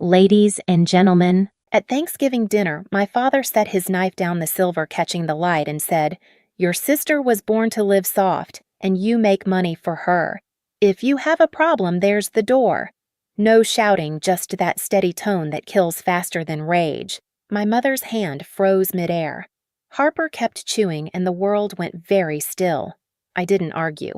Ladies and gentlemen, at Thanksgiving dinner, my father set his knife down the silver catching the light and said, "Your sister was born to live soft, and you make money for her. If you have a problem, there's the door." No shouting, just that steady tone that kills faster than rage. My mother's hand froze midair. Harper kept chewing, and the world went very still. I didn't argue.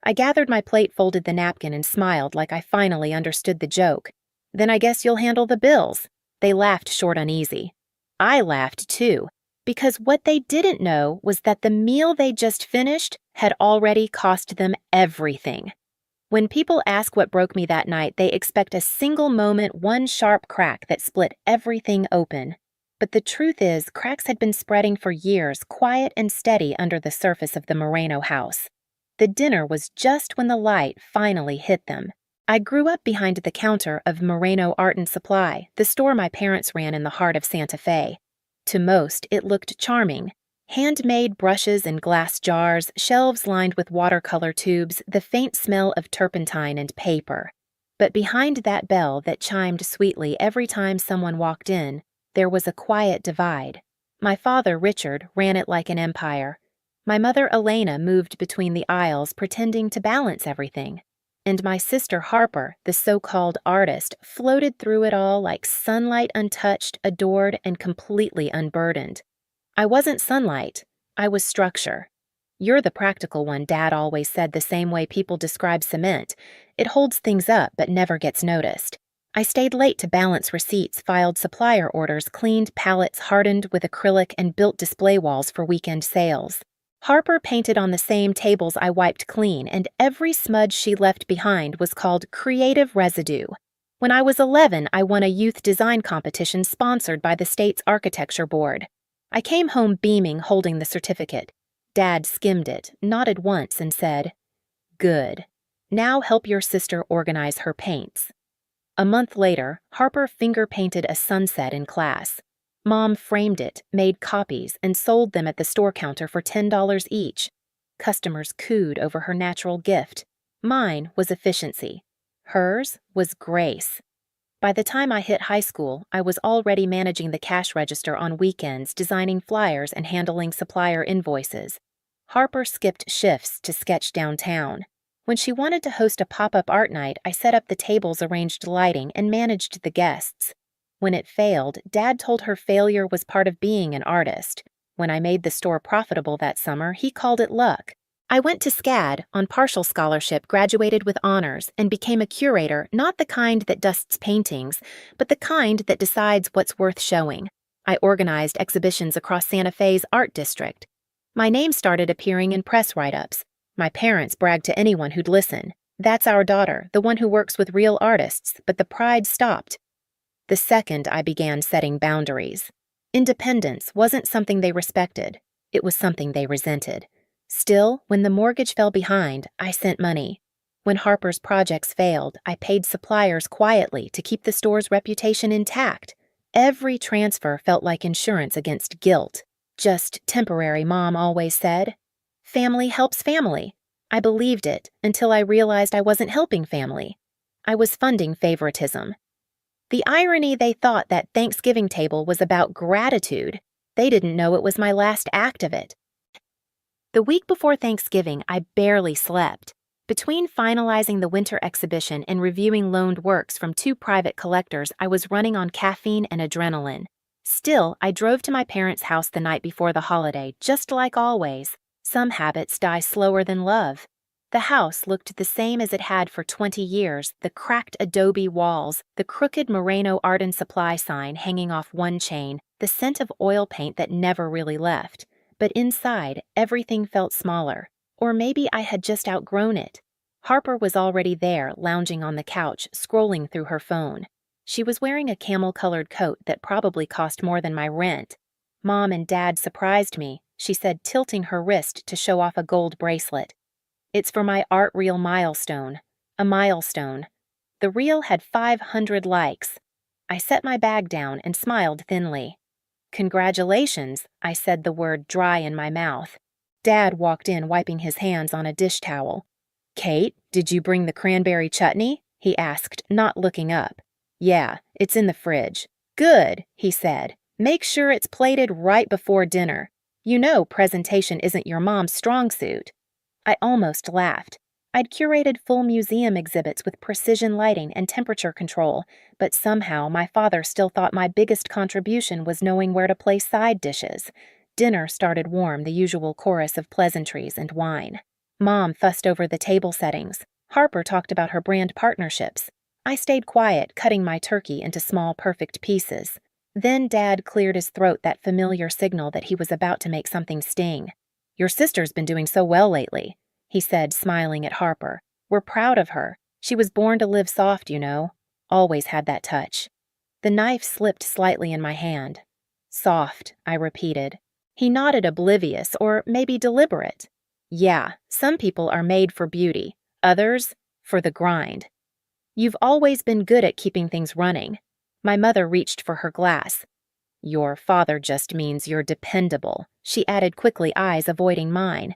I gathered my plate, folded the napkin, and smiled like I finally understood the joke. "Then I guess you'll handle the bills." They laughed short uneasy. I laughed too, because what they didn't know was that the meal they just finished had already cost them everything. When people ask what broke me that night, they expect a single moment, one sharp crack that split everything open. But the truth is, cracks had been spreading for years, quiet and steady under the surface of the Moreno house. The dinner was just when the light finally hit them. I grew up behind the counter of Moreno Art and Supply, the store my parents ran in the heart of Santa Fe. To most, it looked charming. Handmade brushes in glass jars, shelves lined with watercolor tubes, the faint smell of turpentine and paper. But behind that bell that chimed sweetly every time someone walked in, there was a quiet divide. My father, Richard, ran it like an empire. My mother, Elena, moved between the aisles, pretending to balance everything. And my sister Harper, the so-called artist, floated through it all like sunlight, untouched, adored, and completely unburdened. I wasn't sunlight. I was structure. "You're the practical one," Dad always said, the same way people describe cement. It holds things up but never gets noticed. I stayed late to balance receipts, filed supplier orders, cleaned pallets hardened with acrylic, and built display walls for weekend sales. Harper painted on the same tables I wiped clean, and every smudge she left behind was called creative residue. When I was 11, I won a youth design competition sponsored by the state's architecture board. I came home beaming, holding the certificate. Dad skimmed it, nodded once, and said, "Good. Now help your sister organize her paints." A month later, Harper finger-painted a sunset in class. Mom framed it, made copies, and sold them at the store counter for $10 each. Customers cooed over her natural gift. Mine was efficiency. Hers was grace. By the time I hit high school, I was already managing the cash register on weekends, designing flyers, and handling supplier invoices. Harper skipped shifts to sketch downtown. When she wanted to host a pop-up art night, I set up the tables, arranged lighting, and managed the guests. When it failed, Dad told her failure was part of being an artist. When I made the store profitable that summer, he called it luck. I went to SCAD on partial scholarship, graduated with honors, and became a curator, not the kind that dusts paintings, but the kind that decides what's worth showing. I organized exhibitions across Santa Fe's art district. My name started appearing in press write-ups. My parents bragged to anyone who'd listen. "That's our daughter, the one who works with real artists," but the pride stopped. The second I began setting boundaries. Independence wasn't something they respected. It was something they resented. Still, when the mortgage fell behind, I sent money. When Harper's projects failed, I paid suppliers quietly to keep the store's reputation intact. Every transfer felt like insurance against guilt. "Just temporary," Mom always said. Family helps family. I believed it until I realized I wasn't helping family. I was funding favoritism. The irony, they thought that Thanksgiving table was about gratitude. They didn't know it was my last act of it. The week before Thanksgiving, I barely slept. Between finalizing the winter exhibition and reviewing loaned works from 2 private collectors, I was running on caffeine and adrenaline. Still, I drove to my parents' house the night before the holiday, just like always. Some habits die slower than love. The house looked the same as it had for 20 years, the cracked adobe walls, the crooked Moreno Art and Supply sign hanging off one chain, the scent of oil paint that never really left. But inside, everything felt smaller. Or maybe I had just outgrown it. Harper was already there, lounging on the couch, scrolling through her phone. She was wearing a camel-colored coat that probably cost more than my rent. "Mom and Dad surprised me," she said, tilting her wrist to show off a gold bracelet. "It's for my art reel milestone." A milestone. The reel had 500 likes. I set my bag down and smiled thinly. "Congratulations," I said, the word dry in my mouth. Dad walked in, wiping his hands on a dish towel. "Kate, did you bring the cranberry chutney?" he asked, not looking up. Yeah, it's in the fridge. Good, he said. Make sure it's plated right before dinner. You know presentation isn't your mom's strong suit. I almost laughed. I'd curated full museum exhibits with precision lighting and temperature control, but somehow my father still thought my biggest contribution was knowing where to place side dishes. Dinner started warm, the usual chorus of pleasantries and wine. Mom fussed over the table settings. Harper talked about her brand partnerships. I stayed quiet, cutting my turkey into small, perfect pieces. Then Dad cleared his throat, that familiar signal that he was about to make something sting. Your sister's been doing so well lately, he said, smiling at Harper. We're proud of her. She was born to live soft, you know. Always had that touch. The knife slipped slightly in my hand. Soft, I repeated. He nodded, oblivious, or maybe deliberate. Yeah, some people are made for beauty, others for the grind. You've always been good at keeping things running. My mother reached for her glass. Your father just means you're dependable, she added quickly, eyes avoiding mine.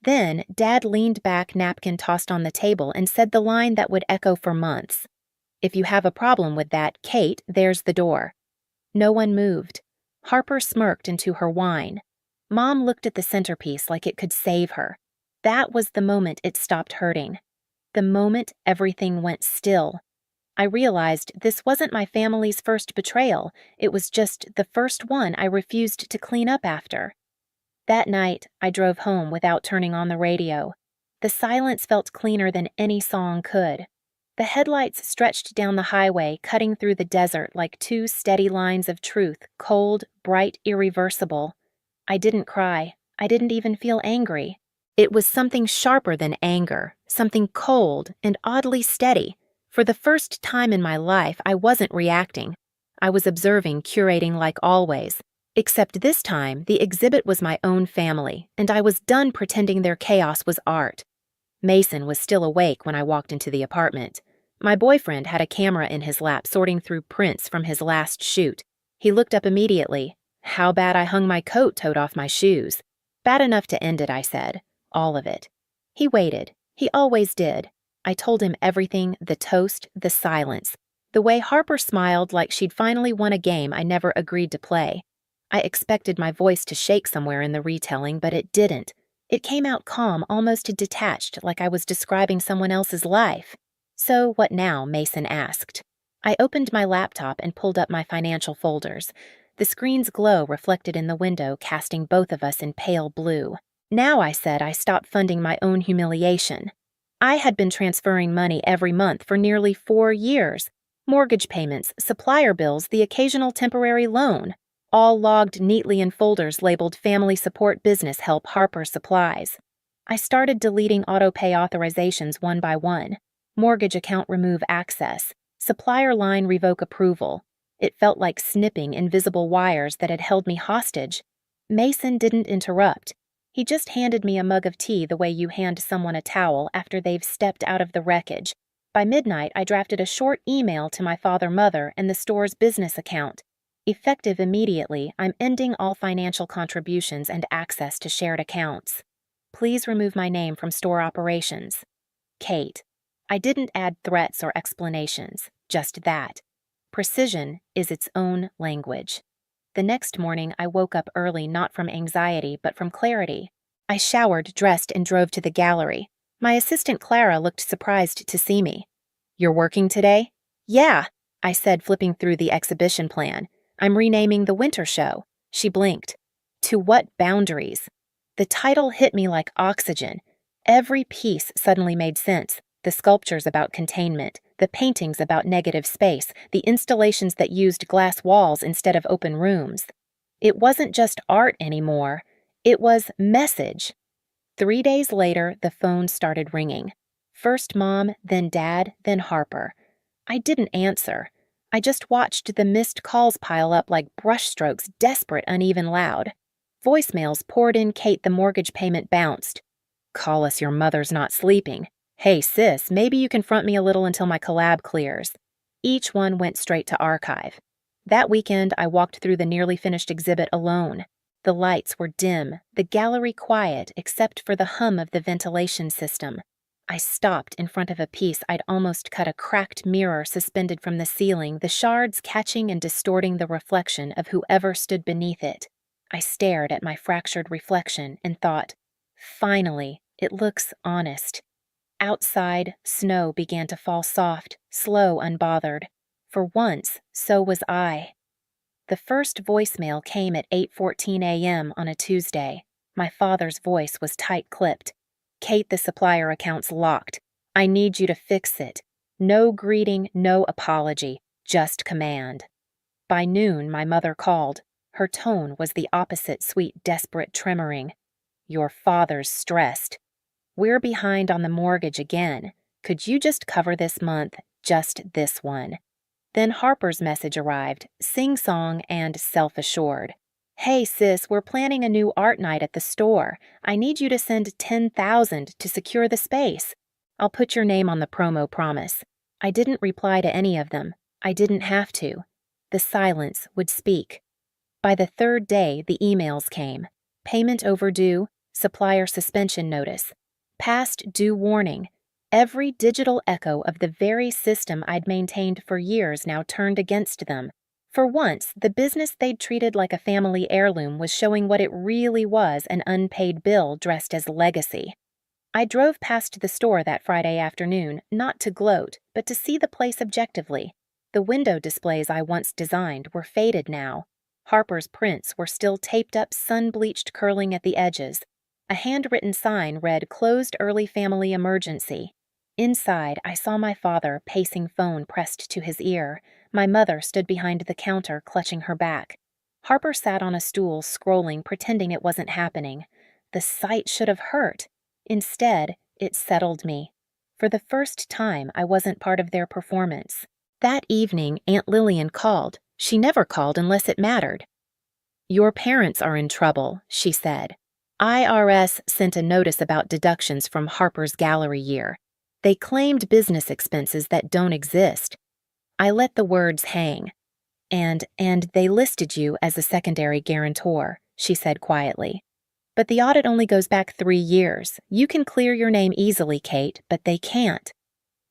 Then Dad leaned back, napkin tossed on the table, and said the line that would echo for months. If you have a problem with that, Kate, there's the door. No one moved. Harper smirked into her wine. Mom looked at the centerpiece like it could save her. That was the moment it stopped hurting. The moment everything went still. I realized this wasn't my family's first betrayal. It was just the first one I refused to clean up after. That night, I drove home without turning on the radio. The silence felt cleaner than any song could. The headlights stretched down the highway, cutting through the desert like two steady lines of truth, cold, bright, irreversible. I didn't cry. I didn't even feel angry. It was something sharper than anger, something cold and oddly steady. For the first time in my life, I wasn't reacting. I was observing, curating like always. Except this time, the exhibit was my own family, and I was done pretending their chaos was art. Mason was still awake when I walked into the apartment. My boyfriend had a camera in his lap, sorting through prints from his last shoot. He looked up immediately. How bad I hung my coat toed off my shoes. Bad enough to end it, I said. All of it. He waited. He always did. I told him everything, the toast, the silence. The way Harper smiled like she'd finally won a game I never agreed to play. I expected my voice to shake somewhere in the retelling, but it didn't. It came out calm, almost detached, like I was describing someone else's life. So what now? Mason asked. I opened my laptop and pulled up my financial folders. The screen's glow reflected in the window, casting both of us in pale blue. Now, I said, I stopped funding my own humiliation. I had been transferring money every month for nearly 4 years. Mortgage payments, supplier bills, the occasional temporary loan. All logged neatly in folders labeled Family Support Business Help Harper Supplies. I started deleting auto-pay authorizations one by one. Mortgage account remove access. Supplier line revoke approval. It felt like snipping invisible wires that had held me hostage. Mason didn't interrupt. He just handed me a mug of tea the way you hand someone a towel after they've stepped out of the wreckage. By midnight, I drafted a short email to my father-mother and the store's business account. Effective immediately, I'm ending all financial contributions and access to shared accounts. Please remove my name from store operations. Kate. I didn't add threats or explanations, just that. Precision is its own language. The next morning, I woke up early, not from anxiety, but from clarity. I showered, dressed, and drove to the gallery. My assistant Clara looked surprised to see me. You're working today? Yeah, I said, flipping through the exhibition plan. I'm renaming the winter show. She blinked. To what boundaries? The title hit me like oxygen. Every piece suddenly made sense. The sculptures about containment, the paintings about negative space, the installations that used glass walls instead of open rooms. It wasn't just art anymore. It was message. 3 days later, the phone started ringing. First Mom, then Dad, then Harper. I didn't answer. I just watched the missed calls pile up like brushstrokes, desperate, uneven, loud. Voicemails poured in. Kate, the mortgage payment bounced. Call us, your mother's not sleeping. Hey sis, maybe you can front me a little until my collab clears. Each one went straight to archive. That weekend, I walked through the nearly finished exhibit alone. The lights were dim, the gallery quiet except for the hum of the ventilation system. I stopped in front of a piece I'd almost cut a cracked mirror suspended from the ceiling, the shards catching and distorting the reflection of whoever stood beneath it. I stared at my fractured reflection and thought, finally, it looks honest. Outside, snow began to fall soft, slow, unbothered. For once, so was I. The first voicemail came at 8:14 a.m. on a Tuesday. My father's voice was tight-clipped. "Kate, the supplier account's locked. I need you to fix it. No greeting, no apology, just command." By noon, my mother called. Her tone was the opposite sweet, desperate tremoring. "Your father's stressed. We're behind on the mortgage again. Could you just cover this month? Just this one." Then Harper's message arrived, sing-song and self-assured. "Hey sis, we're planning a new art night at the store. I need you to send $10,000 to secure the space. I'll put your name on the promo promise." I didn't reply to any of them. I didn't have to. The silence would speak. By the third day, the emails came. Payment overdue, supplier suspension notice, past due warning. Every digital echo of the very system I'd maintained for years now turned against them. For once, the business they'd treated like a family heirloom was showing what it really was, an unpaid bill dressed as legacy. I drove past the store that Friday afternoon, not to gloat, but to see the place objectively. The window displays I once designed were faded now. Harper's prints were still taped up, sun-bleached, curling at the edges. A handwritten sign read, "Closed early family emergency." Inside, I saw my father, pacing phone pressed to his ear. My mother stood behind the counter, clutching her back. Harper sat on a stool, scrolling, pretending it wasn't happening. The sight should have hurt. Instead, it settled me. For the first time, I wasn't part of their performance. That evening, Aunt Lillian called. She never called unless it mattered. "Your parents are in trouble," she said. "IRS sent a notice about deductions from Harper's gallery year. They claimed business expenses that don't exist." I let the words hang. And they listed you as a secondary guarantor," she said quietly. "But the audit only goes back 3 years. You can clear your name easily, Kate, but they can't."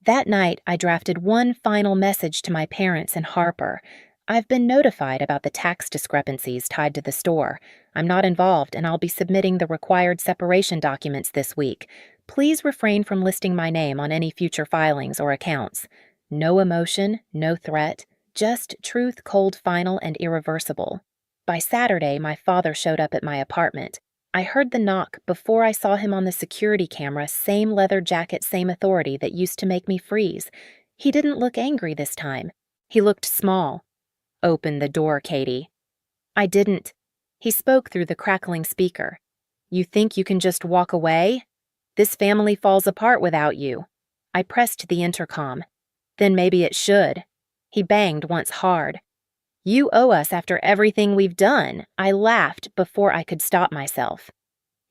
That night, I drafted one final message to my parents and Harper. "I've been notified about the tax discrepancies tied to the store. I'm not involved, and I'll be submitting the required separation documents this week. Please refrain from listing my name on any future filings or accounts. No emotion, no threat, just truth, cold, final, and irreversible." By Saturday, my father showed up at my apartment. I heard the knock before I saw him on the security camera, same leather jacket, same authority that used to make me freeze. He didn't look angry this time. He looked small. "Open the door, Katie." I didn't. He spoke through the crackling speaker. "You think you can just walk away? This family falls apart without you." I pressed the intercom. "Then maybe it should." He banged once hard. "You owe us after everything we've done." I laughed before I could stop myself.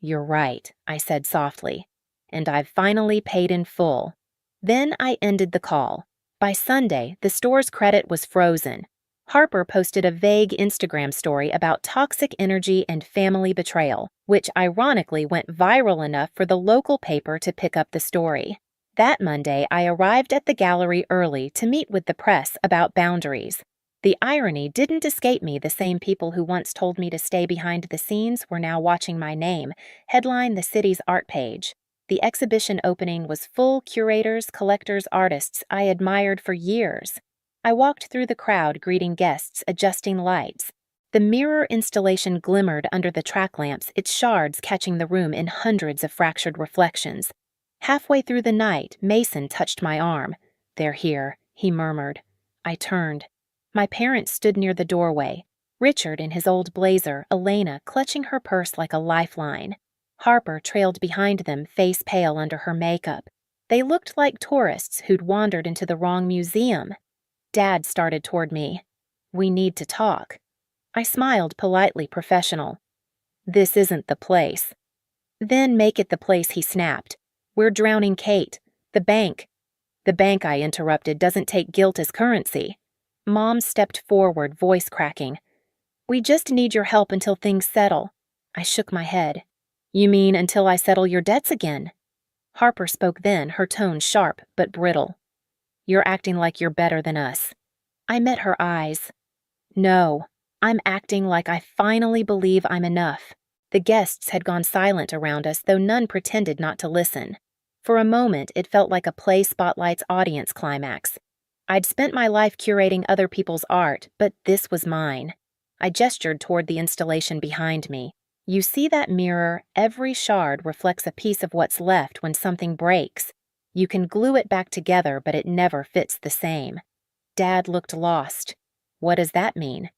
"You're right," I said softly. "And I've finally paid in full." Then I ended the call. By Sunday, the store's credit was frozen. Harper posted a vague Instagram story about toxic energy and family betrayal, which ironically went viral enough for the local paper to pick up the story. That Monday, I arrived at the gallery early to meet with the press about boundaries. The irony didn't escape me. The same people who once told me to stay behind the scenes were now watching my name headline the city's art page. The exhibition opening was full curators, collectors, artists I admired for years. I walked through the crowd, greeting guests, adjusting lights. The mirror installation glimmered under the track lamps, its shards catching the room in hundreds of fractured reflections. Halfway through the night, Mason touched my arm. "They're here," he murmured. I turned. My parents stood near the doorway. Richard in his old blazer, Elena clutching her purse like a lifeline. Harper trailed behind them, face pale under her makeup. They looked like tourists who'd wandered into the wrong museum. Dad started toward me. "We need to talk." I smiled, politely professional. "This isn't the place." "Then make it the place," he snapped. "We're drowning Kate. The bank." "The bank," I interrupted, "doesn't take guilt as currency." Mom stepped forward, voice cracking. "We just need your help until things settle." I shook my head. "You mean until I settle your debts again?" Harper spoke then, her tone sharp but brittle. "You're acting like you're better than us." I met her eyes. "No, I'm acting like I finally believe I'm enough." The guests had gone silent around us, though none pretended not to listen. For a moment, it felt like a play spotlight's audience climax. I'd spent my life curating other people's art, but this was mine. I gestured toward the installation behind me. "You see that mirror? Every shard reflects a piece of what's left when something breaks. You can glue it back together, but it never fits the same." Dad looked lost. "What does that mean?"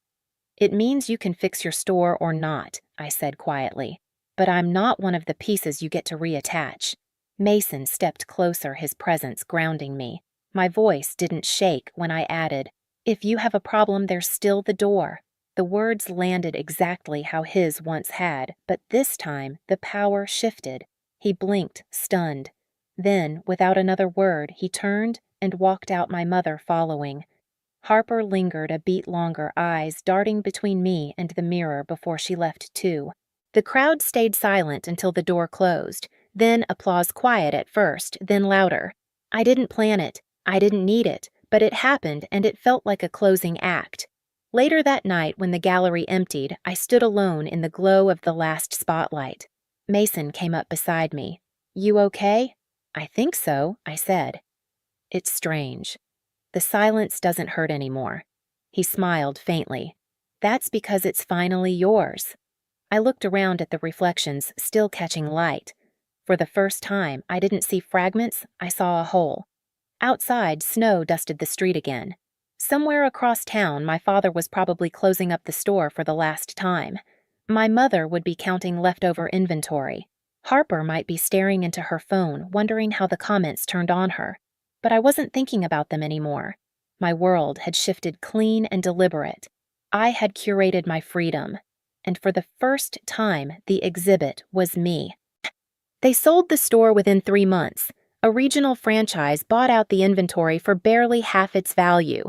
"It means you can fix your store or not," I said quietly. "But I'm not one of the pieces you get to reattach." Mason stepped closer, his presence grounding me. My voice didn't shake when I added, "If you have a problem, there's still the door." The words landed exactly how his once had, but this time the power shifted. He blinked, stunned. Then, without another word, he turned and walked out, my mother following. Harper lingered a beat longer, eyes darting between me and the mirror before she left too. The crowd stayed silent until the door closed, then applause quiet at first, then louder. I didn't plan it, I didn't need it, but it happened and it felt like a closing act. Later that night, when the gallery emptied, I stood alone in the glow of the last spotlight. Mason came up beside me. "You okay?" "I think so," I said. "It's strange. The silence doesn't hurt anymore." He smiled faintly. "That's because it's finally yours." I looked around at the reflections, still catching light. For the first time, I didn't see fragments, I saw a whole. Outside, snow dusted the street again. Somewhere across town, my father was probably closing up the store for the last time. My mother would be counting leftover inventory. Harper might be staring into her phone, wondering how the comments turned on her. But I wasn't thinking about them anymore. My world had shifted clean and deliberate. I had curated my freedom. And for the first time, the exhibit was me. They sold the store within 3 months. A regional franchise bought out the inventory for barely half its value.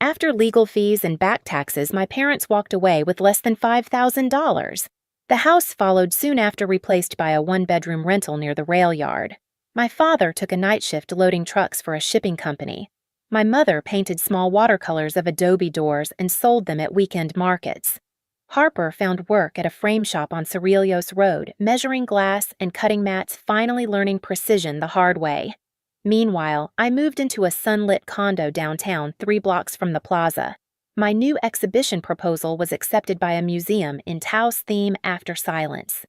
After legal fees and back taxes, my parents walked away with less than $5,000. The house followed soon after, replaced by a one-bedroom rental near the rail yard. My father took a night shift loading trucks for a shipping company. My mother painted small watercolors of adobe doors and sold them at weekend markets. Harper found work at a frame shop on Cerrillos Road, measuring glass and cutting mats, finally learning precision the hard way. Meanwhile, I moved into a sunlit condo downtown 3 blocks from the plaza. My new exhibition proposal was accepted by a museum in Tao's theme After Silence.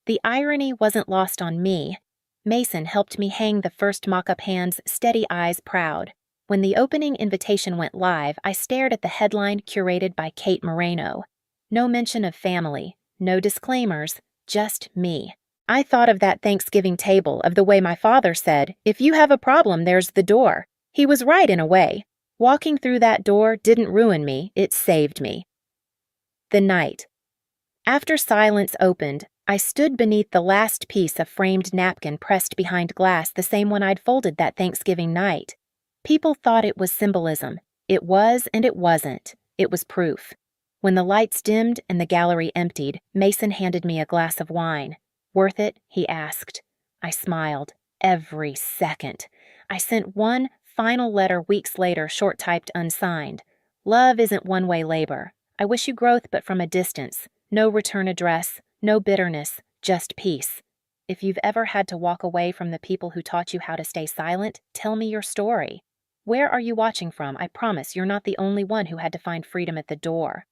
The irony wasn't lost on me. Mason helped me hang the first mock-up hands, steady eyes proud. When the opening invitation went live, I stared at the headline curated by Kate Moreno. No mention of family, no disclaimers, just me. I thought of that Thanksgiving table, of the way my father said, "If you have a problem, there's the door." He was right in a way. Walking through that door didn't ruin me, it saved me. The night. After Silence opened, I stood beneath the last piece of framed napkin pressed behind glass, the same one I'd folded that Thanksgiving night. People thought it was symbolism. It was and it wasn't. It was proof. When the lights dimmed and the gallery emptied, Mason handed me a glass of wine. "Worth it?" he asked. I smiled. Every second. I sent one final letter weeks later, short-typed, unsigned. "Love isn't one-way labor. I wish you growth, but from a distance. No return address, no bitterness, just peace. If you've ever had to walk away from the people who taught you how to stay silent, tell me your story. Where are you watching from? I promise you're not the only one who had to find freedom at the door."